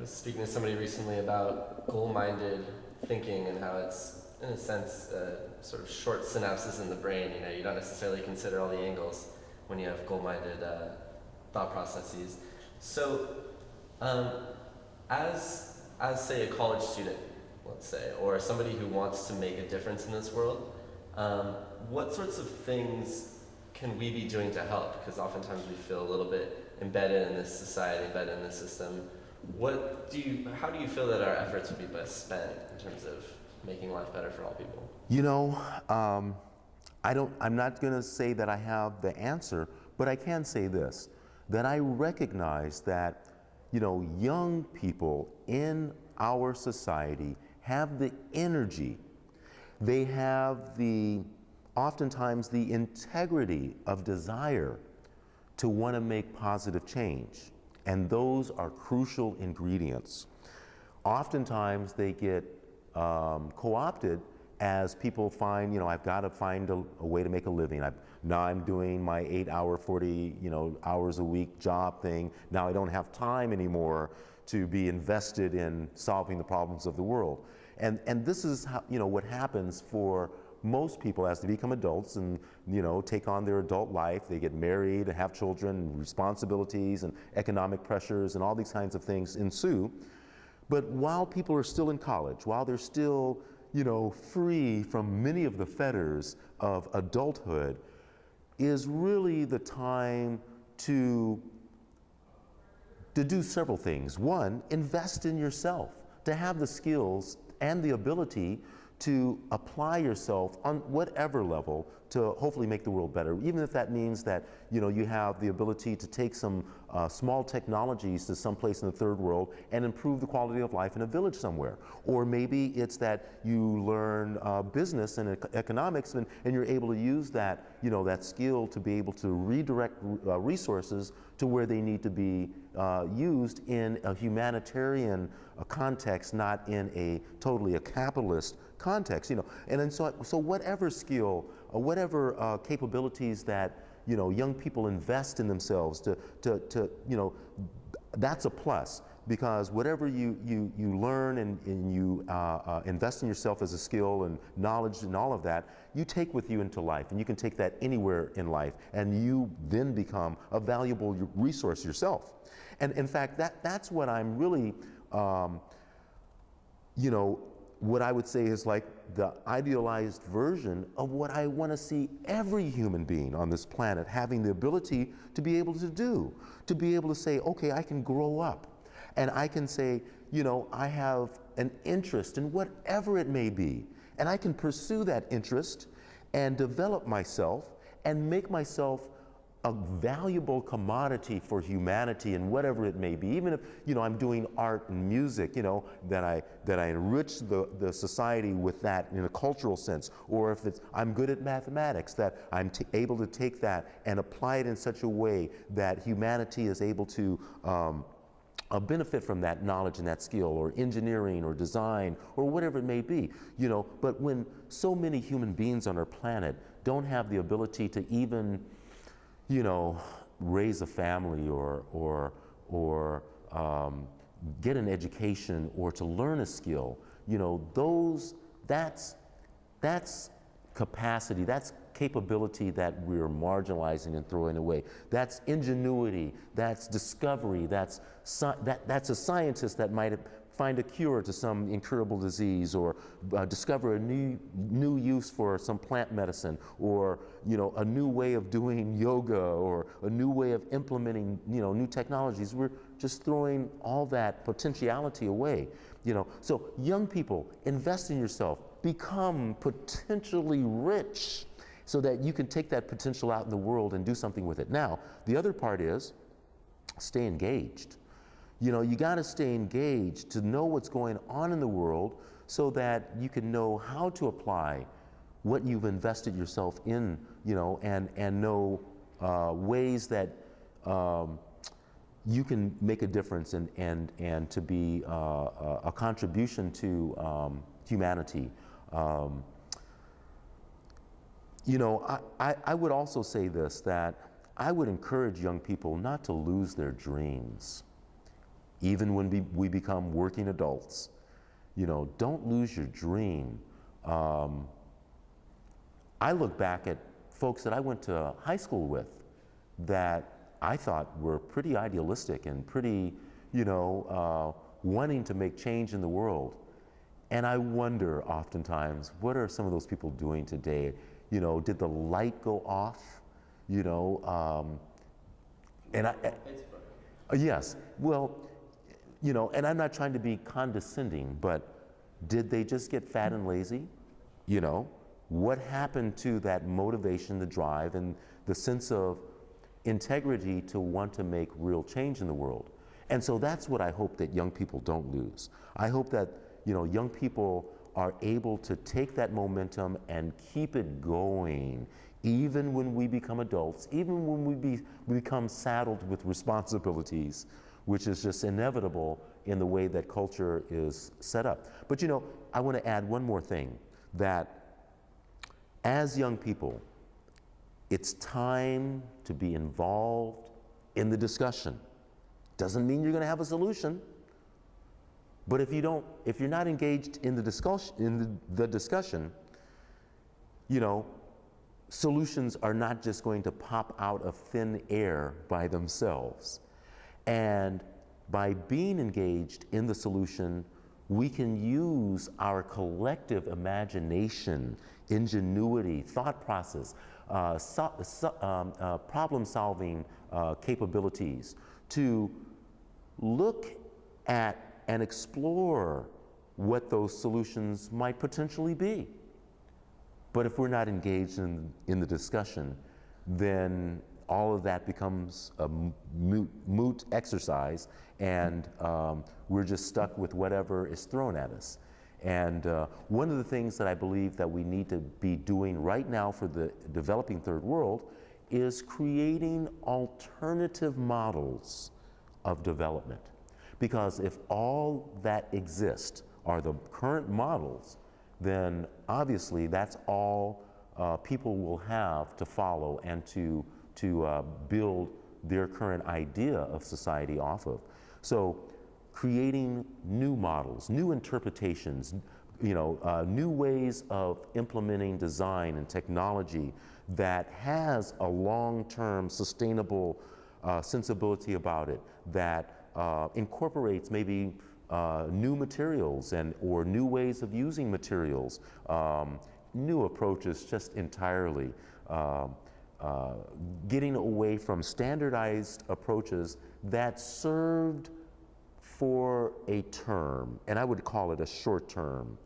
was speaking to somebody recently about goal-minded thinking and how it's, in a sense, sort of short synapses in the brain. You know, you don't necessarily consider all the angles when you have goal-minded thought processes. So, as say a college student, let's say, or somebody who wants to make a difference in this world, what sorts of things can we be doing to help? Because oftentimes we feel a little bit embedded in this society, embedded in this system. How do you feel that our efforts would be best spent in terms of making life better for all people? You know, I'm not going to say that I have the answer, but I can say this, that I recognize that, you know, young people in our society have the energy, they have oftentimes the integrity of desire to want to make positive change. And those are crucial ingredients. Oftentimes they get co-opted as people find, you know, I've got to find a way to make a living. Now I'm doing my 8-hour, 40, hours a week job thing. Now I don't have time anymore to be invested in solving the problems of the world. And this is how, what happens for most people as they become adults and, take on their adult life. They get married, have children, responsibilities and economic pressures and all these kinds of things ensue. But while people are still in college, while they're still, free from many of the fetters of adulthood, is really the time to do several things. One, invest in yourself, to have the skills and the ability to apply yourself on whatever level to hopefully make the world better, even if that means that you have the ability to take some small technologies to someplace in the third world and improve the quality of life in a village somewhere. Or maybe it's that you learn business and economics and you're able to use that, that skill to be able to redirect resources to where they need to be used in a humanitarian context, not in a totally a capitalist context, And then so whatever skill, whatever capabilities that young people invest in themselves to that's a plus, because whatever you learn and you invest in yourself as a skill and knowledge and all of that, you take with you into life, and you can take that anywhere in life, and you then become a valuable resource yourself. And in fact, that's what I'm really, what I would say is like the idealized version of what I want to see every human being on this planet having the ability to be able to do, to be able to say, okay, I can grow up, and I can say, I have an interest in whatever it may be, and I can pursue that interest and develop myself and make myself a valuable commodity for humanity and whatever it may be. Even if I'm doing art and music, that I enrich the society with that in a cultural sense, or if I'm good at mathematics, that I'm able to take that and apply it in such a way that humanity is able to benefit from that knowledge and that skill, or engineering or design or whatever it may be. But when so many human beings on our planet don't have the ability to even raise a family or get an education or to learn a skill, that's capacity, that's capability that we're marginalizing and throwing away. That's ingenuity, that's discovery, that's a scientist that might find a cure to some incurable disease, or discover a new use for some plant medicine, or a new way of doing yoga, or a new way of implementing new technologies. We're just throwing all that potentiality away. So young people, invest in yourself, become potentially rich, so that you can take that potential out in the world and do something with it. Now, the other part is stay engaged. You got to stay engaged to know what's going on in the world, so that you can know how to apply what you've invested yourself in, and know ways that you can make a difference and to be a contribution to humanity. I would also say this, that I would encourage young people not to lose their dreams. even when we become working adults. You know, don't lose your dream. I look back at folks that I went to high school with that I thought were pretty idealistic and pretty, you know, wanting to make change in the world. And I wonder oftentimes, what are some of those people doing today? You know, did the light go off? You know, yes, well, you know, and I'm not trying to be condescending, but did they just get fat and lazy? You know, what happened to that motivation, the drive, and the sense of integrity to want to make real change in the world? And so that's what I hope that young people don't lose. I hope that, you know, young people are able to take that momentum and keep it going, even when we become adults, even when we become saddled with responsibilities, which is just inevitable in the way that culture is set up. But you know, I want to add one more thing, that as young people, it's time to be involved in the discussion. Doesn't mean you're going to have a solution, but if you're not engaged in the discussion, you know, solutions are not just going to pop out of thin air by themselves. And by being engaged in the solution, we can use our collective imagination, ingenuity, thought process, problem-solving capabilities to look at and explore what those solutions might potentially be. But if we're not engaged in the discussion, then all of that becomes a moot exercise, and we're just stuck with whatever is thrown at us. And one of the things that I believe that we need to be doing right now for the developing third world is creating alternative models of development. Because if all that exists are the current models, then obviously that's all people will have to follow and to build their current idea of society off of. So creating new models, new interpretations, you know, new ways of implementing design and technology that has a long-term sustainable sensibility about it, that incorporates maybe new materials or new ways of using materials, new approaches just entirely, getting away from standardized approaches that served for a term, and I would call it a short term.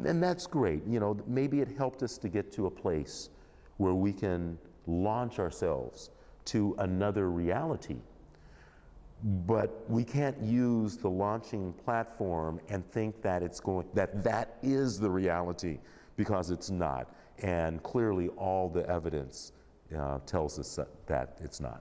And that's great. You know, maybe it helped us to get to a place where we can launch ourselves to another reality. But we can't use the launching platform and think that that is the reality, because it's not. And clearly all the evidence tells us that it's not.